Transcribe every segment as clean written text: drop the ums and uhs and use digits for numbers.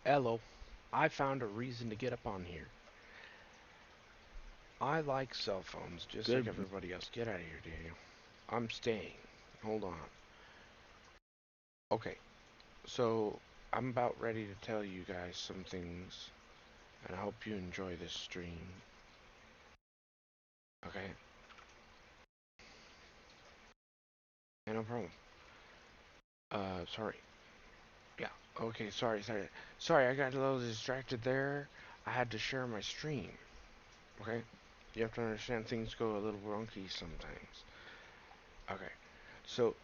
Hello, I found a reason to get up on here. I like cell phones just like Good. everybody else. Get out of here, Daniel. I'm staying. Hold on. Okay, so I'm about ready to tell you guys some things, and I hope you enjoy this stream. Okay? Yeah, no problem. Sorry. Yeah, okay, sorry, I got a little distracted there. I had to share my stream. Okay? You have to understand things go a little wonky sometimes. Okay, so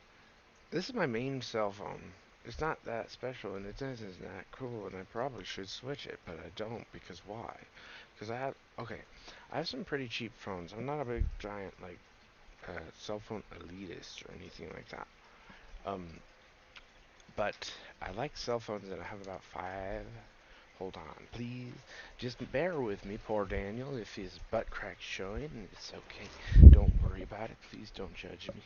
this is my main cell phone. It's not that special and it isn't that cool and I probably should switch it, but I don't because why? Because I have some pretty cheap phones. I'm not a big giant like cell phone elitist or anything like that. Um, but I like cell phones and I have about five. Hold on, please. Just bear with me, poor Daniel, if his butt crack's showing. It's okay. Don't worry about it. Please don't judge me.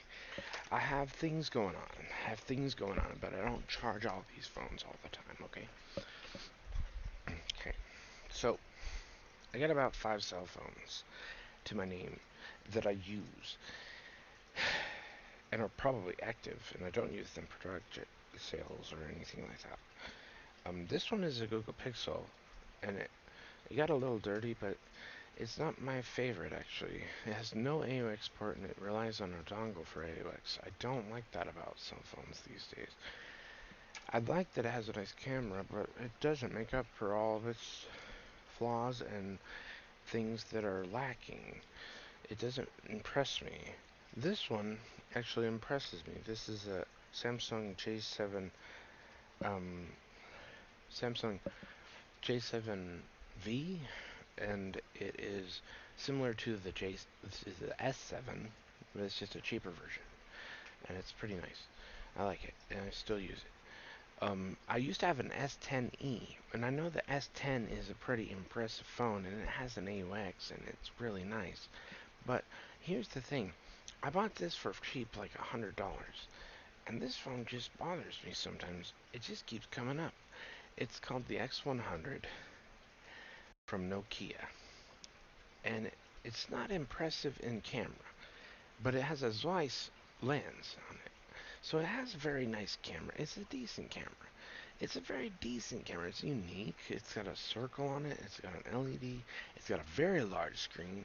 I have things going on. I have things going on, but I don't charge all these phones all the time, okay? Okay. So, I got about five cell phones to my name that I use and are probably active, and I don't use them for drug sales or anything like that. This one is a Google Pixel, and it got a little dirty, but it's not my favorite actually. It has no AUX port and it relies on a dongle for AUX. I don't like that about cell phones these days. I like that it has a nice camera, but it doesn't make up for all of its flaws and things that are lacking. It doesn't impress me. This one actually impresses me. This is a Samsung J7, um, Samsung J7V, and it is similar to the S7, but it's just a cheaper version, and it's pretty nice. I like it, and I still use it. I used to have an S10e, and I know the S10 is a pretty impressive phone, and it has an AUX, and it's really nice. But here's the thing. I bought this for cheap, like $100, and this phone just bothers me sometimes. It just keeps coming up. It's called the X100 from Nokia, and it's not impressive in camera, but it has a Zeiss lens on it. So it has a very nice camera. It's a decent camera. It's a very decent camera. It's unique. It's got a circle on it. It's got an LED. It's got a very large screen.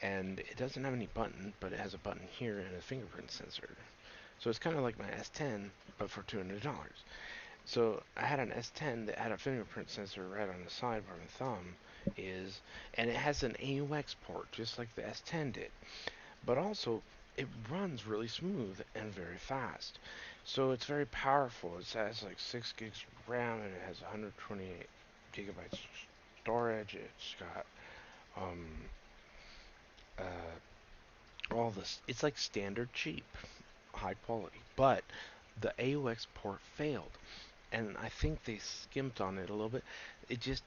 And it doesn't have any button, but it has a button here and a fingerprint sensor. So it's kind of like my S10, but for $200. So I had an S10 that had a fingerprint sensor right on the side where my thumb is, and it has an AUX port, just like the S10 did. But also, it runs really smooth and very fast. So it's very powerful. It has like 6 gigs of RAM and it has 128 gigabytes storage. It's got um, uh, all this. It's like standard cheap, high quality. But the AUX port failed, and I think they skimped on it a little bit. It just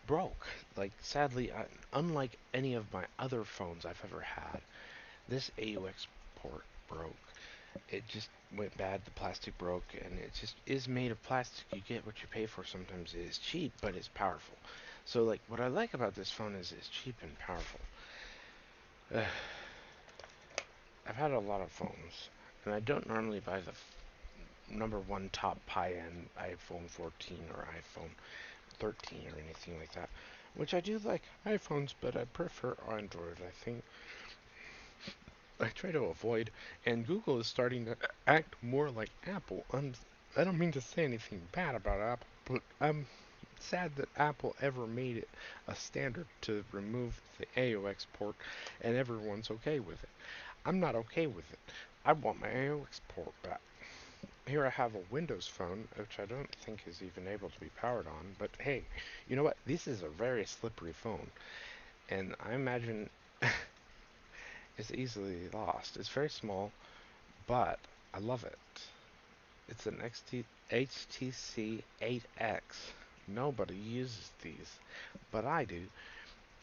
broke. Like sadly, unlike any of my other phones I've ever had, this AUX port broke. It just went bad. The plastic broke, and it just is made of plastic. You get what you pay for. Sometimes it is cheap, but it's powerful. So, like, what I like about this phone is it's cheap and powerful. I've had a lot of phones, and I don't normally buy the number one top high-end iPhone 14 or iPhone 13 or anything like that. Which I do like iPhones, but I prefer Android. I think I try to avoid, and Google is starting to act more like Apple. I don't mean to say anything bad about Apple, but I'm sad that Apple ever made it a standard to remove the AUX port, and everyone's okay with it. I'm not okay with it. I want my AUX port back. Here I have a Windows phone, which I don't think is even able to be powered on, but hey, you know what? This is a very slippery phone, and I imagine it's easily lost. It's very small, but I love it. It's an HTC 8X. Nobody uses these, but I do.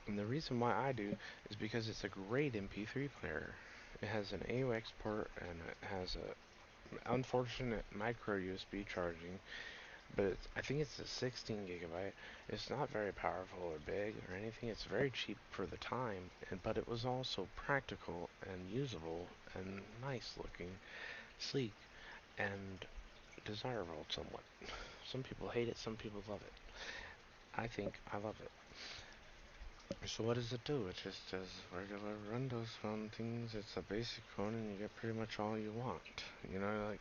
And the reason why I do is because it's a great MP3 player. It has an AUX port and it has a unfortunate micro USB charging, but I think it's a 16 gigabyte. It's not very powerful or big or anything. It's very cheap for the time, but it was also practical and usable and nice looking, sleek, and desirable somewhat. Some people hate it, some people love it. I think I love it. So what does it do? It just does regular Windows Phone things. It's a basic phone, and you get pretty much all you want. You know, like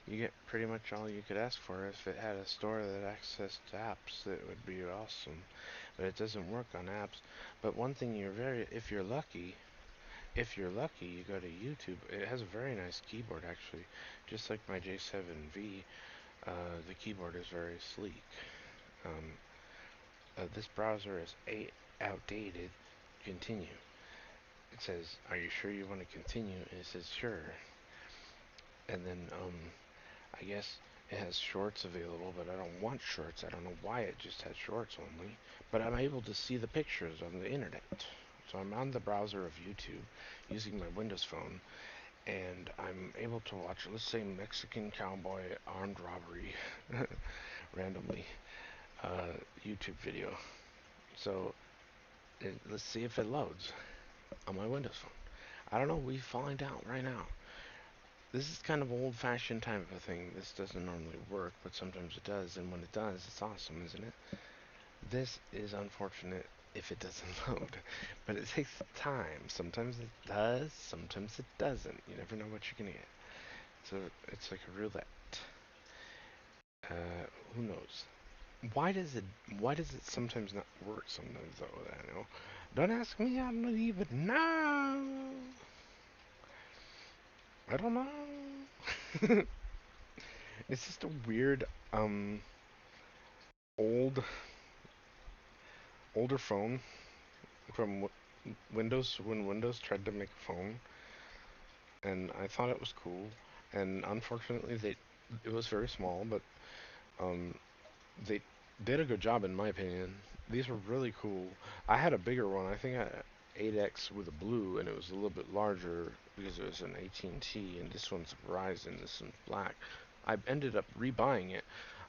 you get pretty much all you could ask for. If it had a store that accessed apps, it would be awesome. But it doesn't work on apps. But one thing if you're lucky, you go to YouTube. It has a very nice keyboard actually, just like my J7V. The keyboard is very sleek. Um, this browser is outdated. Continue. It says, "Are you sure you want to continue?" And it says, "Sure." And then I guess it has shorts available, but I don't want shorts. I don't know why it just has shorts only. But I'm able to see the pictures on the internet. So I'm on the browser of YouTube using my Windows Phone, and I'm able to watch, let's say, Mexican cowboy armed robbery randomly YouTube video. So let's see if it loads on my Windows Phone. I don't know. We find out right now. This is kind of old-fashioned type of a thing. This doesn't normally work, but sometimes it does, and when it does, it's awesome, isn't it? This is unfortunate if it doesn't load, but it takes time. Sometimes it does, sometimes it doesn't. You never know what you're gonna get. So it's like a roulette. Who knows? Why does it? Why does it sometimes not work? Sometimes though, I know. Don't ask me. I don't even know. I don't know. It's just a weird, old, older phone from Windows when Windows tried to make a phone, and I thought it was cool. And unfortunately, it was very small, but um, they did a good job in my opinion. These were really cool. I had a bigger one. I think I 8X with a blue, and it was a little bit larger because it was an AT&T, and T, and this one's Verizon. This one's black. I ended up rebuying it.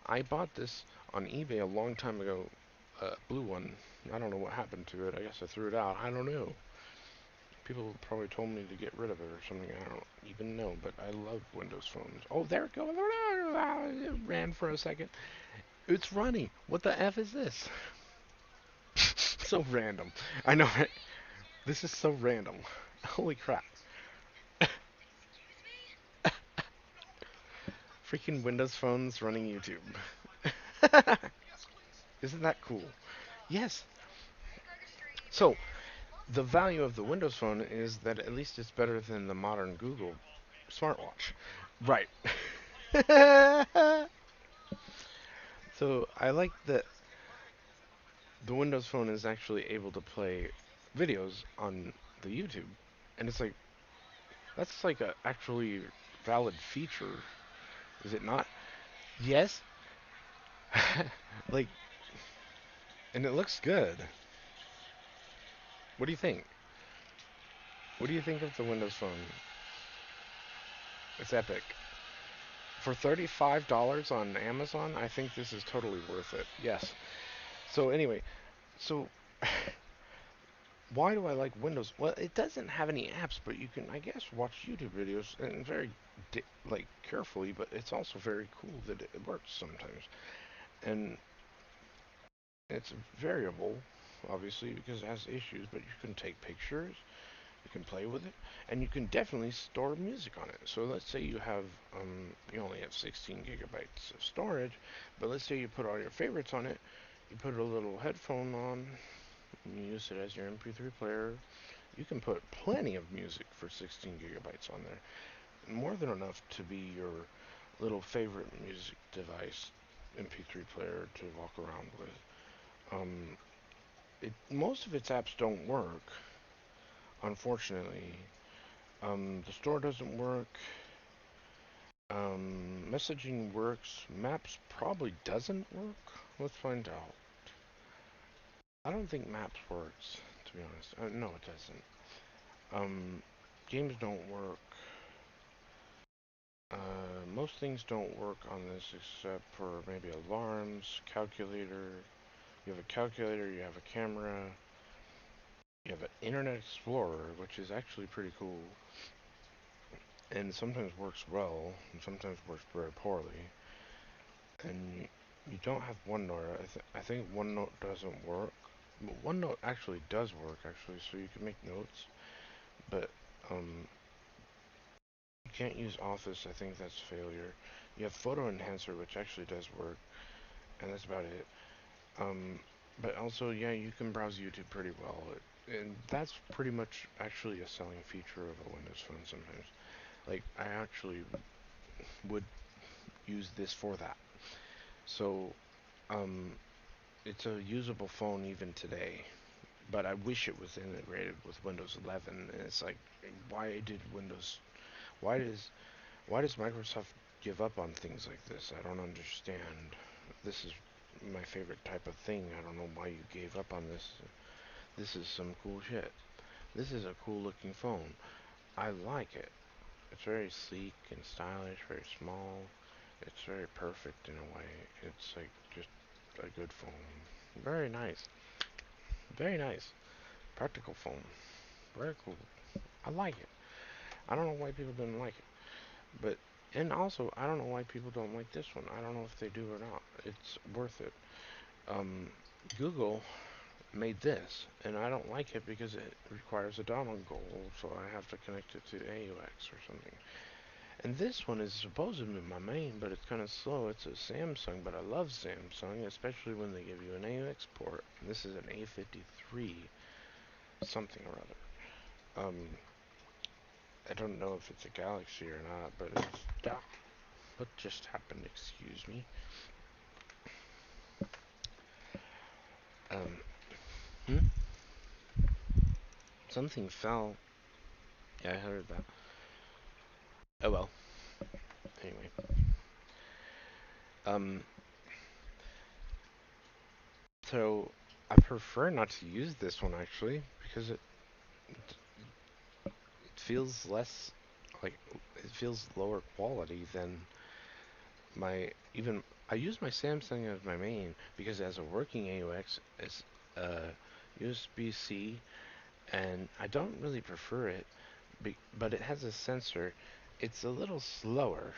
I bought this on eBay a long time ago, blue one. I don't know what happened to it. I guess I threw it out. I don't know. People probably told me to get rid of it or something. I don't even know, but I love Windows phones. Oh, there it goes. It ran for a second. It's running. What the F is this? So random. I know. Right? This is so random. Holy crap. Freaking Windows phones running YouTube. Isn't that cool? Yes. So, the value of the Windows Phone is that at least it's better than the modern Google smartwatch. Right. So I like that the Windows Phone is actually able to play videos on the YouTube, and it's like that's like a actually valid feature, is it not? Yes. Like, and it looks good. What do you think? What do you think of the Windows Phone? It's epic. For $35 on Amazon, I think this is totally worth it. Yes. So anyway, so why do I like Windows? Well, it doesn't have any apps, but you can, I guess, watch YouTube videos and very like carefully. But it's also very cool that it works sometimes, and it's variable, obviously, because it has issues. But you can take pictures, you can play with it, and you can definitely store music on it. So let's say you only have 16 gigabytes of storage, but let's say you put all your favorites on it. You put a little headphone on, and you use it as your MP3 player. You can put plenty of music for 16 gigabytes on there. More than enough to be your little favorite music device, MP3 player to walk around with. Um, most of its apps don't work, unfortunately. The store doesn't work. Messaging works. Maps probably doesn't work. Let's find out. I don't think Maps works, to be honest. No, it doesn't. Um, Games don't work. Most things don't work on this except for maybe alarms, calculator. You have a calculator, you have a camera, you have an Internet Explorer, which is actually pretty cool, and sometimes works well, and sometimes works very poorly. And you don't have OneNote. I think OneNote doesn't work. But OneNote actually does work, actually, so you can make notes. But um, you can't use Office. I think that's failure. You have Photo Enhancer, which actually does work, and that's about it. Um, but also, yeah, you can browse YouTube pretty well, and that's pretty much actually a selling feature of a Windows phone sometimes. Like, I actually would use this for that. So, um, it's a usable phone even today, but I wish it was integrated with Windows 11. And it's like, why did Windows? Why does why does Microsoft give up on things like this? I don't understand. This is my favorite type of thing. I don't know why you gave up on this. This is some cool shit. This is a cool looking phone. I like it. It's very sleek and stylish, very small. It's very perfect in a way. It's like just a good phone. Very nice. Very nice. Practical phone. Very cool. I like it. I don't know why people didn't like it. But and also I don't know why people don't like this one. I don't know if they do or not. It's worth it. Um Google made this and I don't like it because it requires a dongle, so I have to connect it to AUX or something. And this one is supposedly my main, but it's kind of slow. It's a Samsung, but I love Samsung, especially when they give you an AUX port. This is an A53 something or other. I don't know if it's a Galaxy or not, but it's what just happened. Excuse me. Um, hmm? Something fell. Yeah, I heard that. Oh well. Anyway, um, so I prefer not to use this one actually because it feels less like it feels lower quality than my even. I use my Samsung as my main because it has a working AUX, it's USB-C, and I don't really prefer it, but it has a sensor. It's a little slower.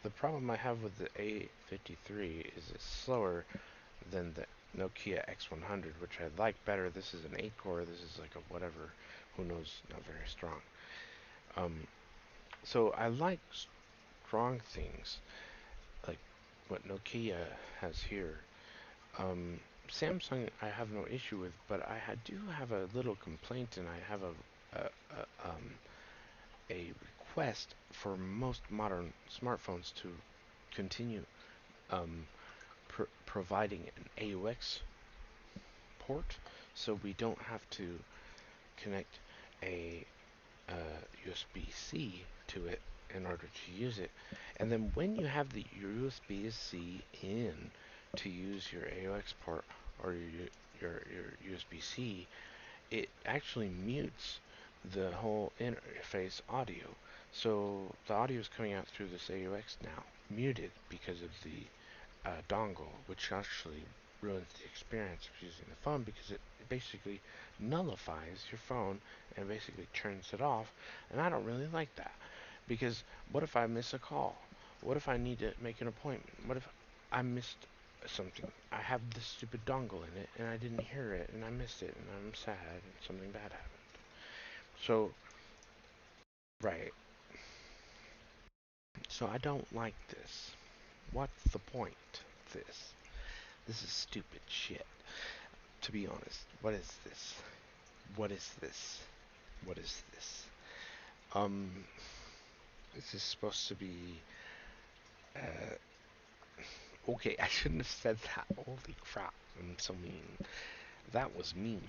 The problem I have with the A53 is it's slower than the Nokia X100, which I like better. This is an 8 core, this is like a whatever, who knows, not very strong. Um, so I like strong things, like what Nokia has here. Um, Samsung I have no issue with, but do have a little complaint, and I have a request for most modern smartphones to continue um, providing an AUX port, so we don't have to connect a USB-C to it in order to use it. And then when you have the USB-C in to use your AUX port or your USB-C, it actually mutes the whole interface audio. So the audio is coming out through this AUX now, muted because of the dongle, which actually ruins the experience of using the phone because it basically nullifies your phone and basically turns it off. And I don't really like that because what if I miss a call? What if I need to make an appointment? What if I missed something? I have this stupid dongle in it and I didn't hear it and I missed it and I'm sad and something bad happened. So, right. So I don't like this. What's the point of this? This is stupid shit. To be honest, what is this? What is this? What is this? Um, this is supposed to be. Uh, okay, I shouldn't have said that. Holy crap, I'm so mean. That was mean.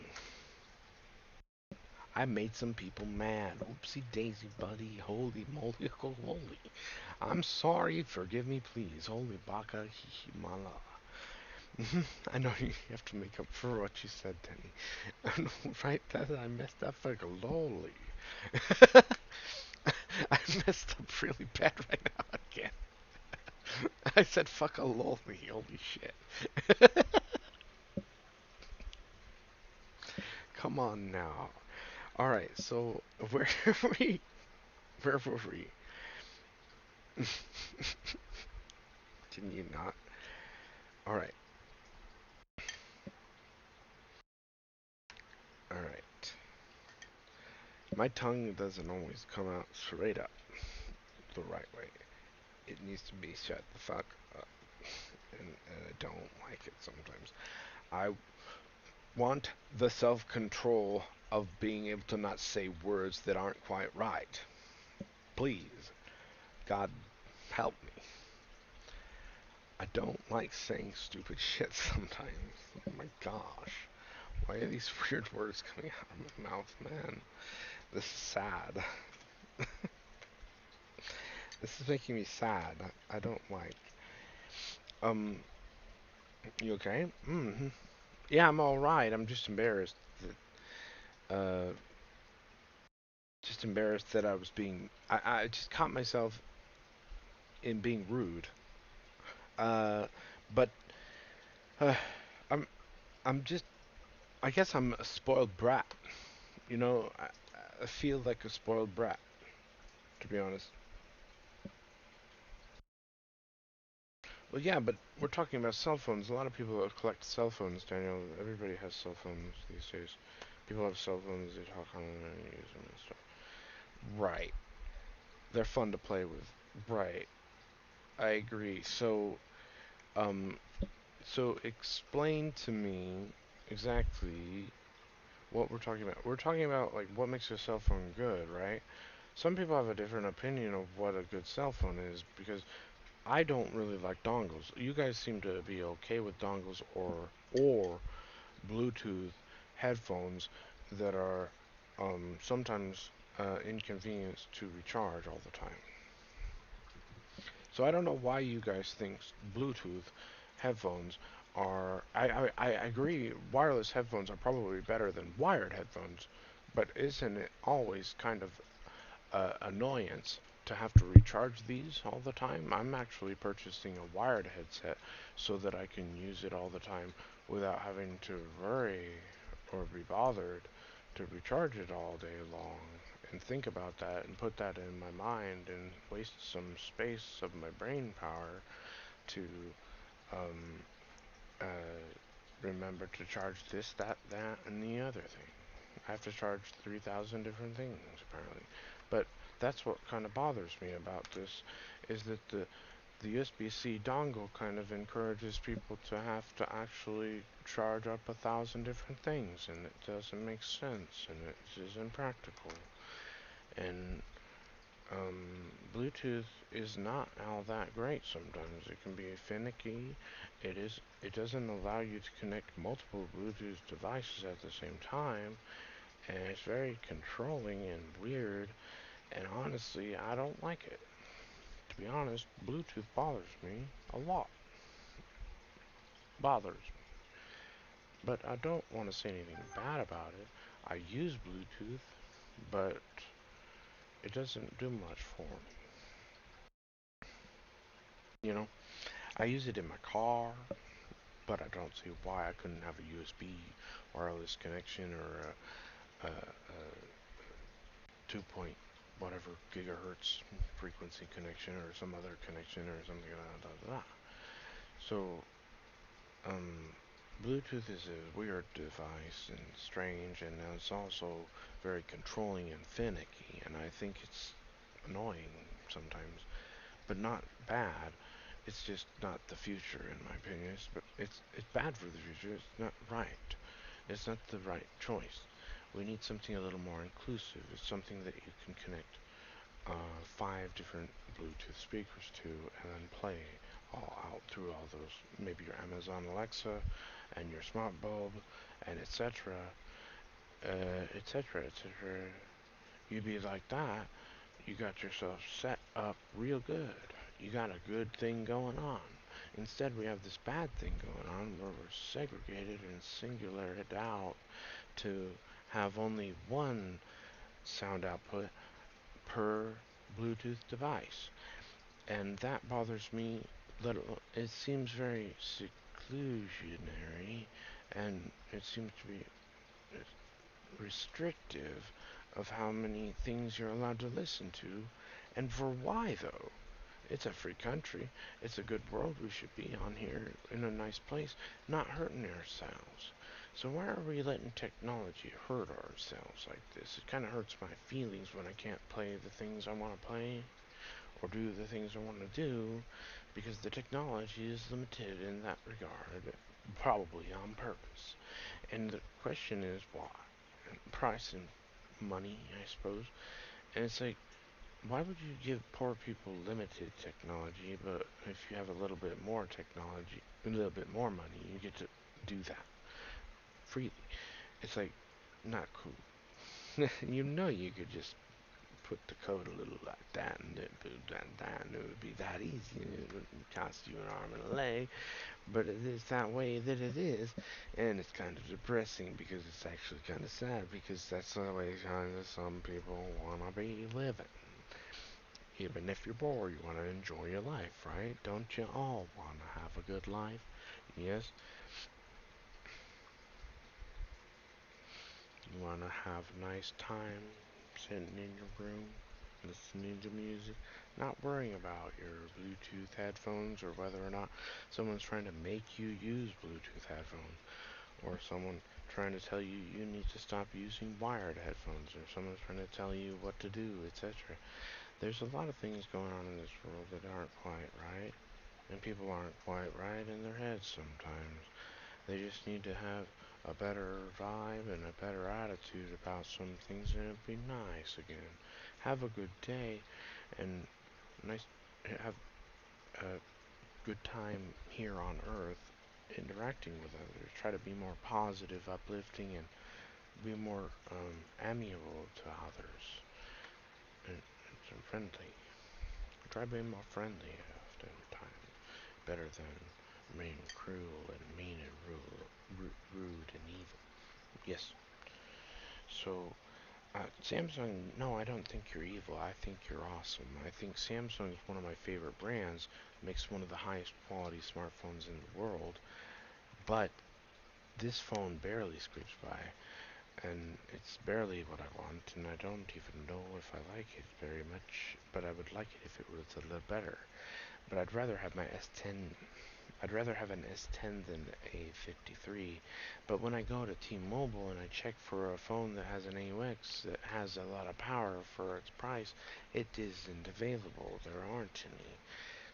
I made some people mad. Oopsie daisy, buddy. Holy moly, holy. I'm sorry. Forgive me, please. Holy baka hihimala. I know you have to make up for what you said, Denny. I know, right? That I messed up like a lolly. I messed up really bad right now again. I said fuck a lolly, holy shit. Come on now. Alright, so we? Where were we? Didn't you not? Alright, alright. My tongue doesn't always come out straight up the right way. It needs to be shut the fuck up. And I don't like it sometimes. I want the self control of being able to not say words that aren't quite right. Please, God, help me. I don't like saying stupid shit sometimes. Oh my gosh. Why are these weird words coming out of my mouth, man? This is sad. This is making me sad. I don't like. Um, you okay? Mm-hmm. Yeah, I'm all right. I'm just embarrassed uh, just embarrassed that I was being. I just caught myself in being rude. Uh, but uh, I'm I'm just. I guess I'm a spoiled brat. You know, I feel like a spoiled brat, to be honest. Well, yeah, but we're talking about cell phones. A lot of people collect cell phones, Daniel. Everybody has cell phones these days. People have cell phones. They talk on them and use them and stuff. Right. They're fun to play with. Right. I agree. Um, so explain to me exactly what we're talking about. We're talking about like what makes a cell phone good, right? Some people have a different opinion of what a good cell phone is because I don't really like dongles. You guys seem to be okay with dongles or Bluetooth headphones that are sometimes inconvenienced to recharge all the time. So I don't know why you guys think Bluetooth headphones are. I agree, wireless headphones are probably better than wired headphones, but isn't it always kind of annoyance to have to recharge these all the time? I'm actually purchasing a wired headset so that I can use it all the time without having to worry or be bothered to recharge it all day long and think about that and put that in my mind and waste some space of my brain power to um, uh, remember to charge this, that, and the other thing. I have to charge 3,000 different things, apparently. But that's what kind of bothers me about this, is that the USB-C dongle kind of encourages people to have to actually charge up 1,000 different things, and it doesn't make sense, and it isn't practical. And Bluetooth is not all that great sometimes. It can be finicky. It doesn't allow you to connect multiple Bluetooth devices at the same time, and it's very controlling and weird, and honestly, I don't like it. To be honest, Bluetooth bothers me a lot. Bothers me. But I don't want to say anything bad about it. I use Bluetooth, but it doesn't do much for me. You know, I use it in my car, but I don't see why I couldn't have a USB wireless connection or a 2 point whatever gigahertz frequency connection or some other connection or something like that. So, um, Bluetooth is a weird device and strange, and it's also very controlling and finicky, and I think it's annoying sometimes, but not bad. It's just not the future, in my opinion. It's bad for the future. It's not right. It's not the right choice. We need something a little more inclusive. It's something that you can connect 5 different Bluetooth speakers to and then play all out through all those, maybe your Amazon Alexa and your smart bulb and etc. etc. etc. You be like that, you got yourself set up real good. You got a good thing going on. Instead, we have this bad thing going on where we're segregated and singulated out to have only one sound output per Bluetooth device. And that bothers me. It seems very seclusionary, and it seems to be restrictive of how many things you're allowed to listen to, and for why though? It's a free country. It's a good world we should be on here in a nice place, not hurting ourselves. So why are we letting technology hurt ourselves like this? It kind of hurts my feelings when I can't play the things I want to play or do the things I want to do because the technology is limited in that regard, probably on purpose. And the question is why? Price and money, I suppose. And it's like, why would you give poor people limited technology, but if you have a little bit more technology, a little bit more money, you get to do that freely? It's like, not cool. You know you could just put the code a little like that and then put that and it would be that easy. It wouldn't cost you an arm and a leg, but it is that way that it is, and it's kind of depressing because it's actually kind of sad because that's the way kind of some people want to be living. Even if you're poor, you want to enjoy your life, right? Don't you all want to have a good life? Yes, you want to have a nice time sitting in your room, listening to music, not worrying about your Bluetooth headphones or whether or not someone's trying to make you use Bluetooth headphones, or someone trying to tell you you need to stop using wired headphones, or someone's trying to tell you what to do, etc. There's a lot of things going on in this world that aren't quite right, and people aren't quite right in their heads sometimes. They just need to have a better vibe and a better attitude about some things, and it'll be nice again. Have a good day, and nice have a good time here on Earth, interacting with others. Try to be more positive, uplifting, and be more amiable to others, and friendly. Try being more friendly oftentimes, better than being cruel and mean and rude and evil. Yes. So, Samsung, no, I don't think you're evil. I think you're awesome. I think Samsung is one of my favorite brands, makes one of the highest quality smartphones in the world, but this phone barely scrapes by, and it's barely what I want, and I don't even know if I like it very much, but I would like it if it was a little better. But I'd rather have my S10. I'd rather have an S10 than a 53. But when I go to T-Mobile and I check for a phone that has an AUX that has a lot of power for its price, it isn't available. There aren't any.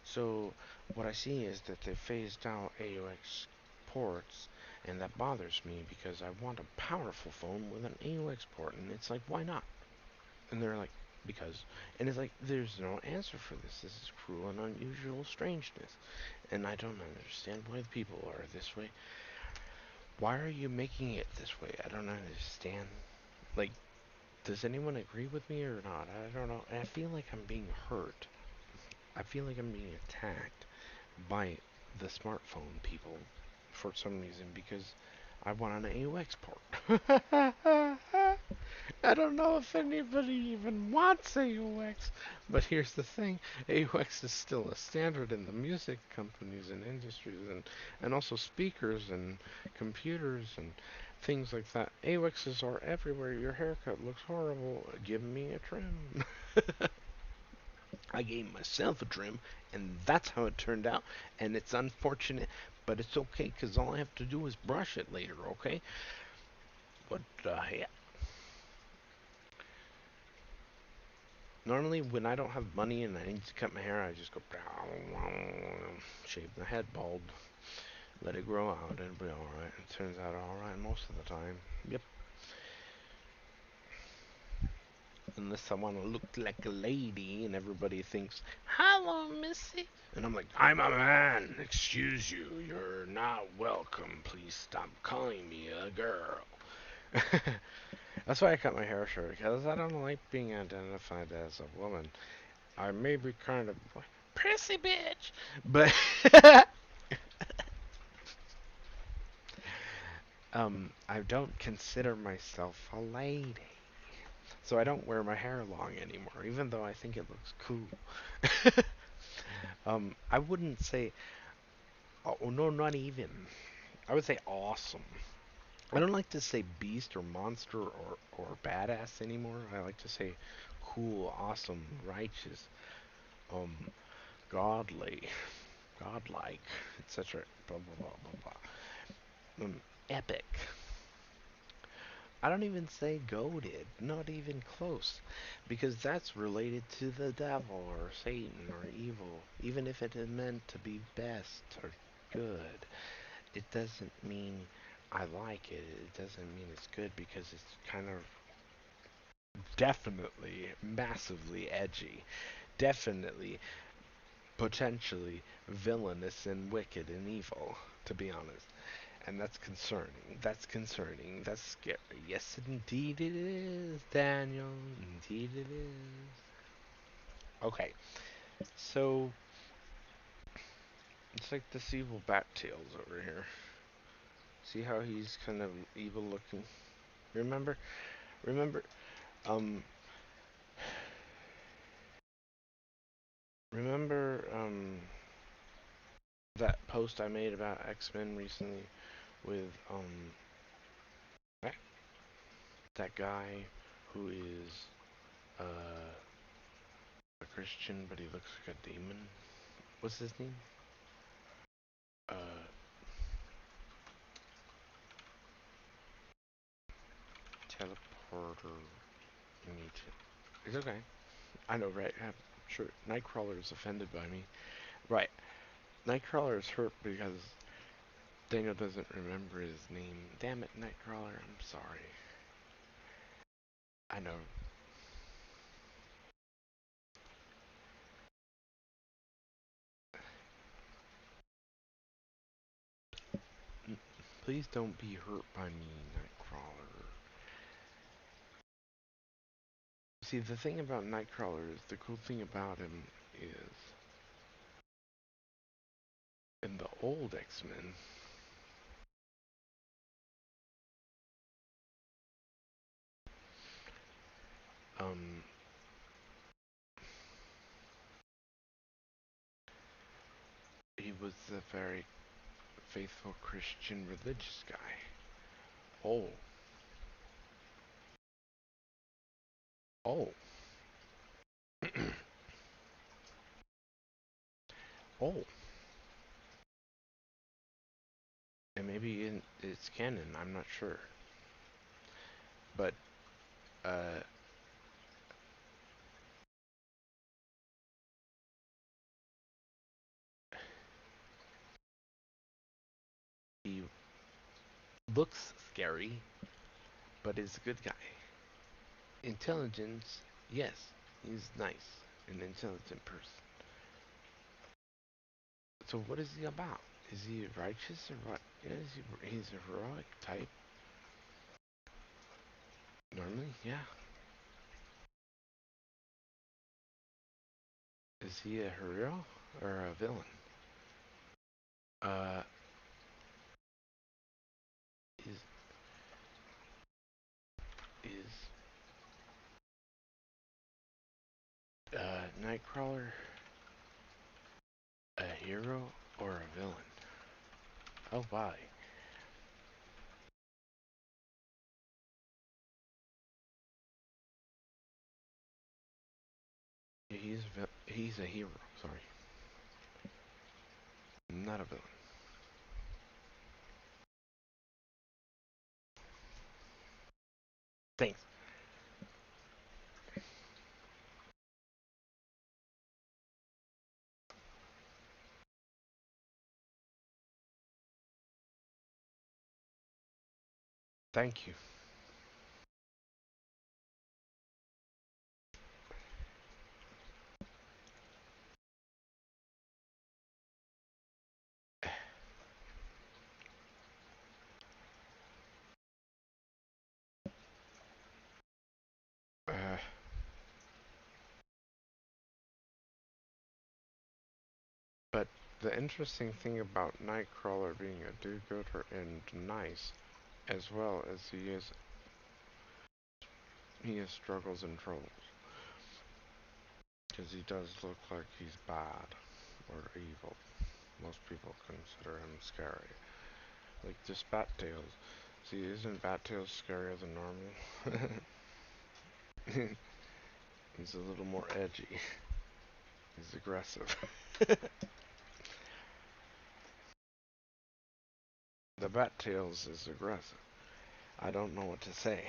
So what I see is that they phased out AUX ports, and that bothers me because I want a powerful phone with an AUX port, and it's like, why not? And they're like, because. And it's like, there's no answer for this. This is cruel and unusual strangeness. And I don't understand why the people are this way. Why are you making it this way? I don't understand. Like, does anyone agree with me or not? I don't know. And I feel like I'm being hurt. I feel like I'm being attacked by the smartphone people for some reason because I want an AUX port. I don't know if anybody even wants AUX, but here's the thing: AUX is still a standard in the music companies and industries, and also speakers and computers and things like that. AUXs are everywhere. Your haircut looks horrible. Give me a trim. I gave myself a trim, and that's how it turned out. And it's unfortunate, but it's okay because all I have to do is brush it later. Okay? But yeah. Normally, when I don't have money and I need to cut my hair, I just go shave my head bald, let it grow out, and it'll be alright. It turns out alright most of the time. Yep. Unless I want to look like a lady and everybody thinks, hello, missy. And I'm like, I'm a man. Excuse you. You're not welcome. Please stop calling me a girl. That's why I cut my hair short, because I don't like being identified as a woman. I may be kind of prissy bitch, but I don't consider myself a lady. So I don't wear my hair long anymore, even though I think it looks cool. I wouldn't say, oh no, not even. I would say awesome. I don't like to say beast or monster or badass anymore. I like to say cool, awesome, righteous, um, godly, godlike, etc. Blah blah blah blah blah. Epic. I don't even say goaded, not even close, because that's related to the devil or Satan or evil. Even if it is meant to be best or good, it doesn't mean I like it. It doesn't mean it's good because it's kind of definitely massively edgy, definitely potentially villainous and wicked and evil, to be honest. And that's concerning. That's concerning. That's scary. Yes, indeed it is, Daniel. Indeed it is. Okay, so it's like this evil bat tails over here. See how he's kind of evil looking? Remember? Remember? Um, remember that post I made about X-Men recently with that guy who is uh a Christian but he looks like a demon. What's his name? Uh Teleporter Agent. It's okay. I know, right? I'm sure Nightcrawler is offended by me. Right. Nightcrawler is hurt because Daniel doesn't remember his name. Damn it, Nightcrawler. I'm sorry. I know. Please don't be hurt by me, Nightcrawler. See, the thing about Nightcrawler is the cool thing about him is in the old X-Men, um, he was a very faithful Christian religious guy. Oh, oh, oh, and maybe it's canon. I'm not sure, but uh, he looks scary, but is a good guy. Intelligence, yes, he's nice, an intelligent person. So what is he about? Is he righteous or what? Yeah, he's a heroic type. Normally, yeah. Is he a hero or a villain? Uh, is is Nightcrawler a hero or a villain? Oh, why? He's a hero. Sorry, not a villain. Thanks. Thank you. Uh, but the interesting thing about Nightcrawler being a do-gooder and nice, as well as he is He has struggles and troubles. Because he does look like he's bad or evil. Most people consider him scary. Like this Bat Tails. See, isn't Bat Tails scarier than normal? He's a little more edgy. He's aggressive. The Bat Tails is aggressive. I don't know what to say.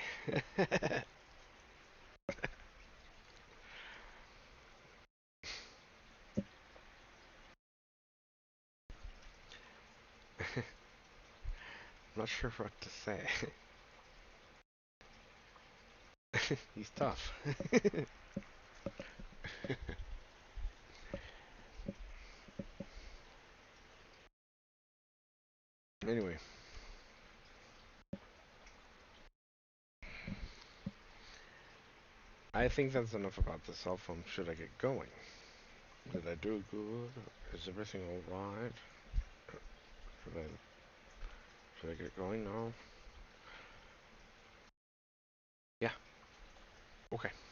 I'm not sure what to say. He's tough. Anyway, I think that's enough about the cell phone. Should I get going? Did I do good? Is everything alright? Should I should I get going now? Yeah. Okay.